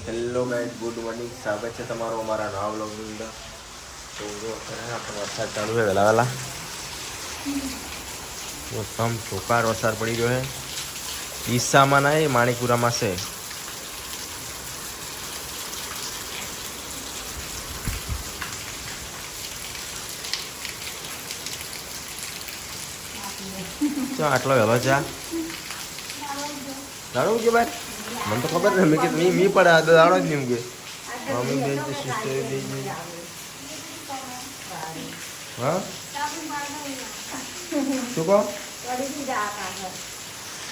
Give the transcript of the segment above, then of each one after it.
Hello guys, good morning. સ્વાગત છે તમારું અમારા નવા બ્લોગની અંદર. તો જો અત્યારે આપણે વરસાદ ચાલુ છે વહેલા વહેલા. મોસમ ચોકાર વરસાદ પડી રહ્યો છે. ડીસામાં નહીં, માણીપુરામાં છે. આટલો વહેલો ચા દાડો કે ભાઈ મને તો ખબર નહીં. મેં કીધું મી પડે આ દાડો જ નહીં કે મમ્મી બેન છે, સિસ્ટર બેન. હા શું કહો?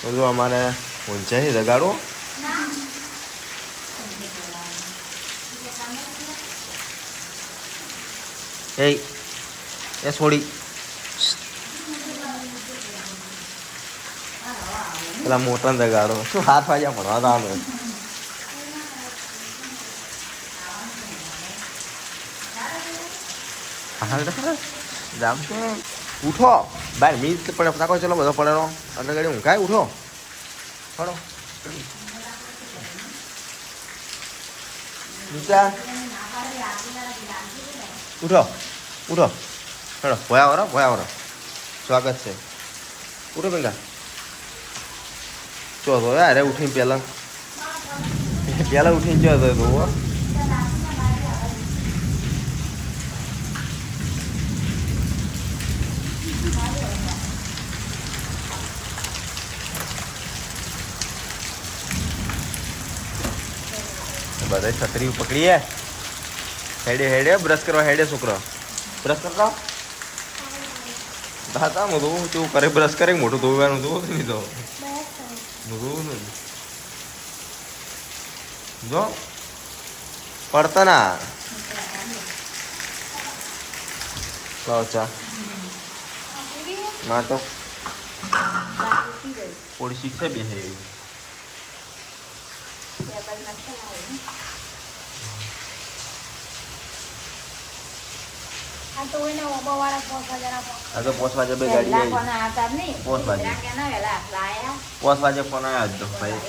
તો જો અમારે ઊંચાઈ રગાડો એ છોડી પેલા મોટા રગાડો શું 7 વાગ્યા ભણવા જવાનું. જામ તો ઉઠો બાર મીજ પડે તાકો ચલો બધો પડેલો એટલે ગાડી ઊંઘાય. ઉઠો પડો નીચા ઉઠો ઉઠો ચલો ભોયાવરો સ્વાગત છે. ઉઠો બેંગા ચો તો યાર ઉઠીને પહેલાં ઉઠીને ચો તો તું બધા છત્રી પકડીએ. હેડે બ્રશ કરવા હેડે છોકરો બ્રશ કરતા હતા. મોટું તું કરે બ્રશ કરે મોટું ધોવાનું ધોવું નહીં તો ધોવું નહીં જો પડતા ના લાવ ચા ના તો થોડી શીખે બે હે આ તો 5 વાગે બે ગાડી આવી. 5 વાગે ફોન આવ્યો હતો ભાઈ.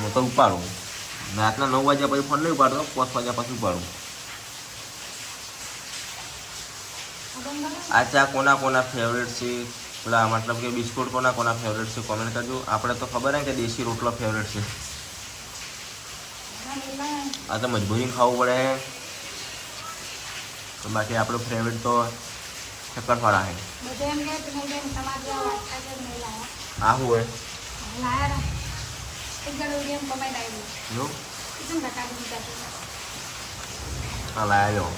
હું તો ઉપાડું રાતના 9 વાગ્યા પછી ફોન નહીં ઉપાડતો. 5 વાગ્યા પછી ઉપાડું. આ ચા કોના ફેવરેટ છે? પેલા મતલબ કે બિસ્કુટ કોના ફેવરેટ છે કોમેન્ટ કરજો. આપણે તો ખબર હે કે દેશી રોટલો ફેવરેટ છે. આ તો મજબૂરી ખાવું પડે તો બાકી આપણું ફેવરેટ તો શક્કરપારા છે. આવું હોય હા લાવ્યો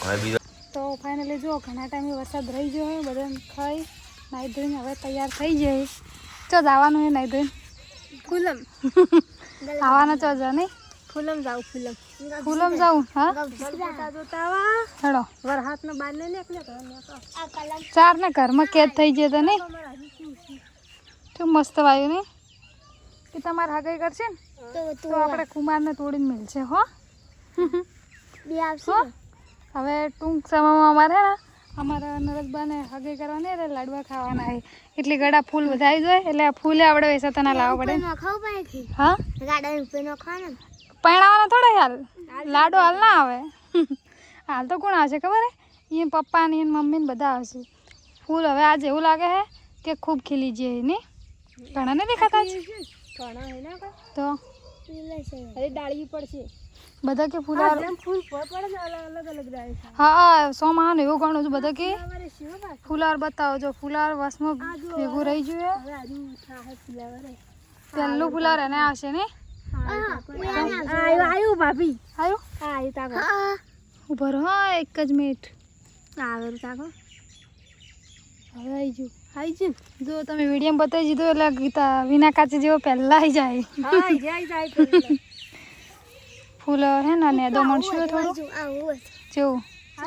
હવે બીજો. તો ફાઇનલી જો ઘણા ટાઈમે વરસાદ રહી ગયો હોય. બધાને ખાઈ નાહી ધોઈને હવે તૈયાર થઈ જાય. ચો જવાનું હોય નાહી ધોઈને ફૂલમ આવવાનો ચો જા નહીં ફૂલમ જાઉં હા હેડો વરહાતનો બાર ને નીકળે 4 ને ઘરમાં કેદ થઈ જાય તો નહીં. શું મસ્ત વાયું નહીં કે તમારે હગાઈ કરશે ને તો આપણે કુમારને તોડીને મળશે હો. હવે ટૂંક સમયમાં અમારે ને અમારા નરસબાને હગાઈ કરવાની એટલે લાડવા ખાવાના છે. એટલી ગળા ફૂલ વધારી જોઈએ એટલે આ ફૂલે આપણે વેચાતા લાવવા પડે. હા પરણાવવાનો થોડો હાલ લાડો હાલ ના આવે. હાલ તો કોણ આવશે ખબર હે? એ પપ્પા ને મમ્મી ને બધા આવશે. ફૂલ હવે આજે એવું લાગે છે કે ખૂબ ખીલી જાય નહીં. ઘણા ને દેખાતા તો ડાળી પડશે બધા કે ફૂલ હા સોમાં એવું ઘણું છું. બધા કે ફુલાર બતાવો જો ફુલાર વસમાં ભેગું રહી જોઈએ. પહેલું ફુલાર એને આવશે ને ભાભી ઉભર હા 1 જ મિનિટ હવે આવી ગયું જો તમે વિડીયો બતાવી દીધું એટલે ગીતા વિના કાચી જેવો પહેલા આવી જાય. ફૂલ હે ને દો મળશું થોડું જેવું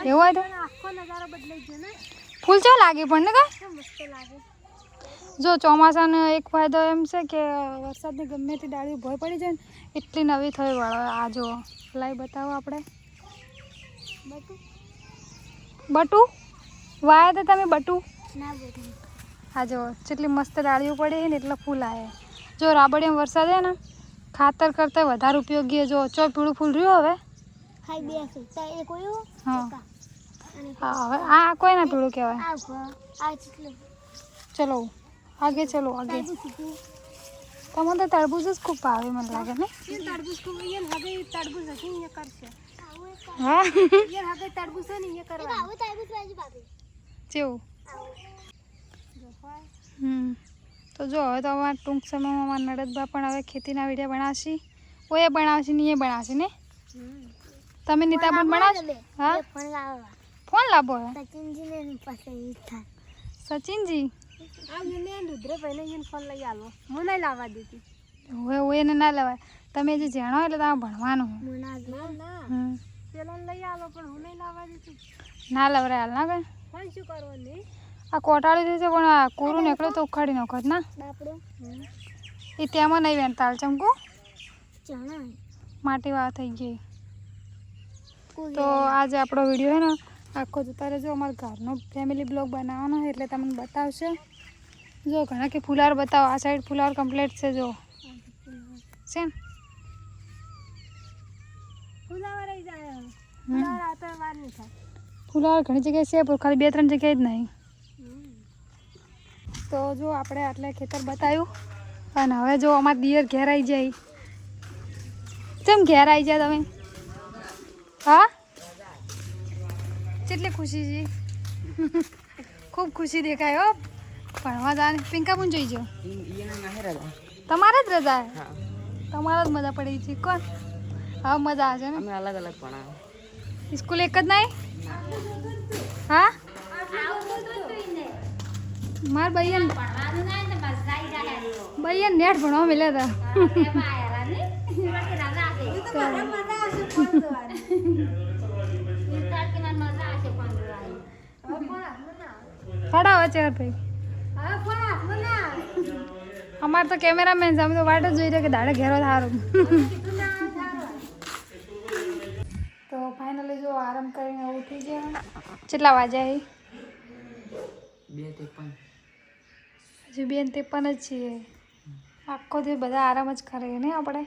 એવું હોય તો ફૂલ ચા લાગે પણ ને કા. જો ચોમાસાનો એક ફાયદો એમ છે કે વરસાદની ગમે તે ડાળીઓ ભય પડી જાય ને એટલી નવી થઈ વળે. આ જો લાઈ બતાવો આપણે બટુ વાયા તો તમે બટુ ના બોલું આ જો જેટલી મસ્ત ડાળીઓ પડી ને એટલા ફૂલ આવે જો રાબડિયામાં વરસાદ હે ને ખાતર કરતાં વધારે ઉપયોગી જો ચો પીળું ફૂલ રહ્યું હવે ખાઈ બેસું તો એ કોઈ હા હા હવે આ કોઈ ના પીળું કહેવાય આ ચીટલું ચલો આગે ચલો આગે તમને તો તરબૂજ જ ખૂબ ભાવે મને લાગે ને તરબૂચ કો ये હવે તરબૂચ હજી એ કરશે હા ये હવે તરબૂચ ને એ કરવા આવું તરબૂચ વાજી ભાભી જેવું તો જો હવે તો અમારા ટૂંક સમયમાં અમારા નડદબા પણ હવે ખેતીના વિડીયો બનાવશી ઓએ બનાવશે ને એ બનાવશે ને તમે નીતાબેન બનાવશો હા ફોન લાવવા ફોન લાવો હે સચિનજી ને પાસે ઈ થાય સચિનજી આ મને રુદ્ર ભાઈને એને ફોન લઈ આવો હું નહીં લાવવા દેતી ઓએ ઓએને ના લેવાય તમે જે જાણો એટલે તમારે ભણવાનું ના પેલો લઈ આવો પણ હું નહીં લાવવા દેતી ના લવરાય હાલ ના કઈ ફોન શું કરવાનું આ કોટાળી દીધું પણ આ કોરું નીકળે તો ઉખાડી નાખત ના બાપડો એ તેમાં નહીં વેણ તાલ ચમકુ ચણા માટી વાળા થઈ ગઈ તો આજે આપણો વિડીયો હે ને આખો જોતા રહેજો અમારા ઘરનો ફેમિલી બ્લોગ બનાવવાનો એટલે તમને બતાવશે જો ઘણા કે ફુલાર બતાવો આ સાઈડ ફુલાર કમ્પ્લીટ છે જો છે ને ફુલાવા રહી જાય ફુલાવા આ તો વાર નહીં થાય ફુલાર ઘણી જગ્યાએ છે પણ ખાલી 2-3 જગ્યાએ જ નહીં તો જો આપણે આટલે ખેતર બતાવ્યું અને હવે જો અમારા દિયર ઘેર આવી જાય કેમ ઘેર આવી જાય તમે હા કેટલી ખુશી છે ખૂબ ખુશી દેખાય હો ભણવા જવાની પિંકા પણ જોઈ જાઓ તમારે જ રજા તમારે જ મજા પડી છે કોણ હવે મજા આવશે ને અમે અલગ અલગ ભણાવે સ્કૂલ એક જ નહીં હા માર બૈયન નેટ ભણવા મળ્યા હતા પડાવો ચાર ભાઈ અમારે તો કેમેરામેન છે અમે તો વાટ જ જોઈ રહ્યા કે દાડે ઘેરો સારું તો ફાઇનલી જો આરામ કરીને ઉઠી ગયા કેટલા વાગ્યા બે હજી 2:53 જ છીએ આખો દિવસ બધા આરામ જ કરે ને આપણે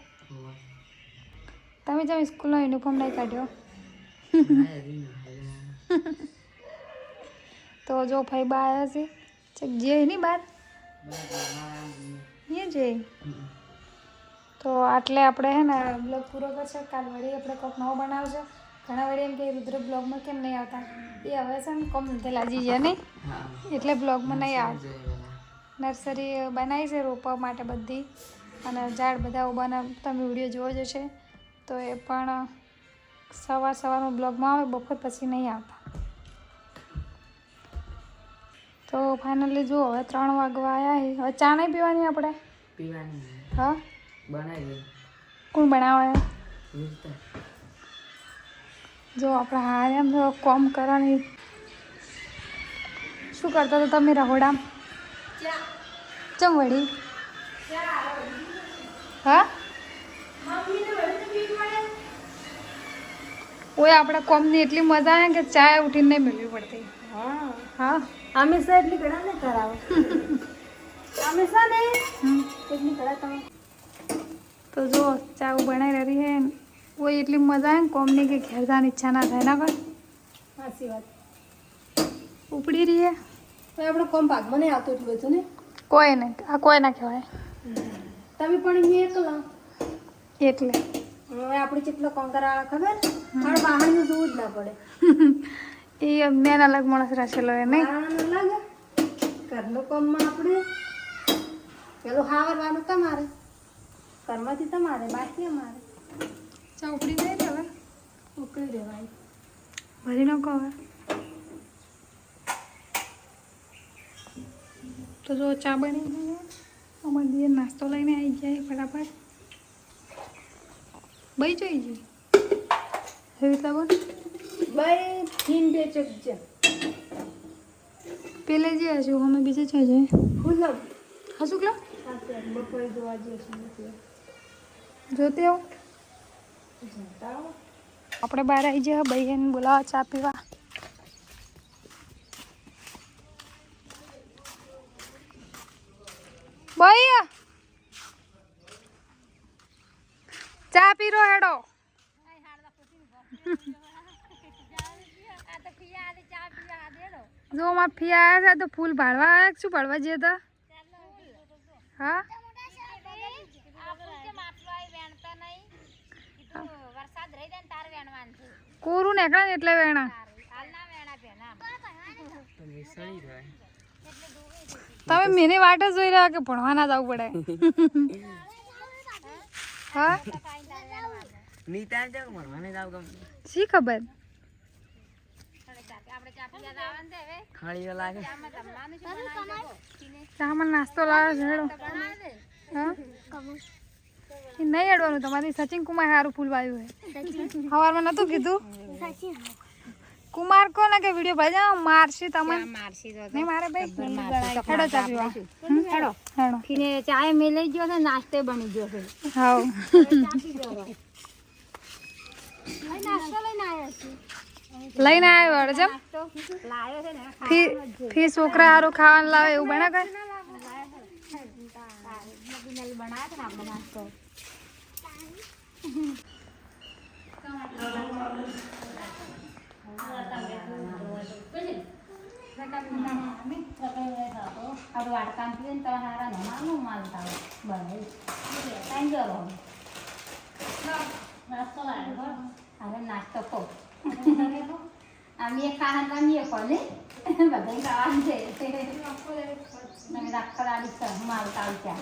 તમે જેમ સ્કૂલનો યુનિફોર્મ નહીં કાઢ્યો તો જો ભાઈ બા આવ્યા છે ચેક જે નહીં બહાર એ જઈ તો આટલે આપણે હે ને બ્લોગ પૂરો કરશે કાલ વળી આપણે કોઈક નવો બનાવશે ઘણા વળી એમ કે રુદ્ર બ્લોગમાં કેમ નહીં આવતા એ હવે છે ને કોમ ધંધે લાગી ગયા નહીં એટલે બ્લોગમાં નહીં આવે નર્સરી બનાવી છે રોપવા માટે બધી અને ઝાડ બધા ઉભાના તમે વિડીયો જોવો જશે તો એ પણ સવારમાં બ્લોગમાં આવે બપોર પછી નહીં આવતા તો ફાઇનલી જુઓ હવે 3 વાગવા આવ્યા હવે ચા નહીં પીવાની આપણે પીવાની હા બનાવી કોણ બનાવે જો આપણે હારે એમ કોમ કરવાની શું કરતા હતા તમે રહોડામ ચમ વળી હા ઓય આપણે કોમની એટલી મજા આવે કે ચા ઉઠીને નહીં મેળવી પડતી હા હંમેશા એટલી ઘણા ને કરાવો હંમેશા ને એટલી ઘણા તમે તો જો ચા બનાવી રહી હે ઓય એટલી મજા આવે ને કોમની કે ઘેર જવાની ઈચ્છા ના થાય ના પણ સાચી વાત ઉપડી રહી હે તો આપણે કોમ ભાગમાં નહીં આવતું એટલું બધું ને કોઈ નહીં આ કોઈ ના કહેવાય તમે પણ અહીંયા એકલા એટલે હવે આપણે કેટલો કોમ કરાવવા ખબર મારે બહારનું જોવું જ ના પડે એ મેન અલગ માણસ રાખેલો એ નહીં બહારનું લાગે ઘરનું કામમાં આપણે પેલું હાવરવાનું તમારે ઘરમાંથી તમારે બાકી અમારે ચા ઉપડી ગઈ ને હવે ઉકળી દેવાય ભરી નાખો હવે તો જો ચા બની ગઈ અમારે દીએ નાસ્તો લઈને આવી જાય ફટાફટ બઈ જોઈ જઈ એવી રીતના બોલ ભાઈ થીન બે ચક છે પેલે જે હશું અમે બીજે છે જાય ફૂલમ હા શું કલો બપોરે જોવા જઈએ જોતે આવું આપણે બહાર આવી જાય ભાઈ એને બોલાવા ચા પીવા ભાઈ ચા પીરો હેડો જો માર ફી આયા છે તો ફૂલ ભાડવા આયા કે શું ભાડવા જઈએ તો હા કોરું નીકળે ને એટલે વેણા તમે મેની વાટ જ જોઈ રહ્યા કે ભણવા ના જવું પડે હા નીતા જાવ મને જાવ ગમ શી ખબર ખાલી લાગે ચામાં નાસ્તો લાવે છે હેડો હા એ નહીં હેડવાનું તમારી સચિન કુમાર સારું ફૂલ વાવ્યું છે સવારમાં નતું કીધું કુમાર કોને કે વિડીયો ભાઈ જાઓ મારશી તમને નહીં મારે ભાઈ હેડો ચા પીવા હેડો હેડો ફીને ચાય મેલાઈ ગયો છે નાસ્તે બની ગયો છે હાઉ નાસ્તો લઈને આવ્યો છું લઈને આવ્યો અડજમ લાવ્યો છે ને ફી છોકરા સારું ખાવાનું લાવે એવું બને કઈ બનાવ્યો છે ને આપણે નાસ્તો अब वाटकान पीन तो हारा नमानो मालता बने टाइम जरो नाश्ता लायो अरे नाश्ता को आम्ही खाहन आम्ही कोले बधाई गावान छे नमी दाखला आली मालता आलच्या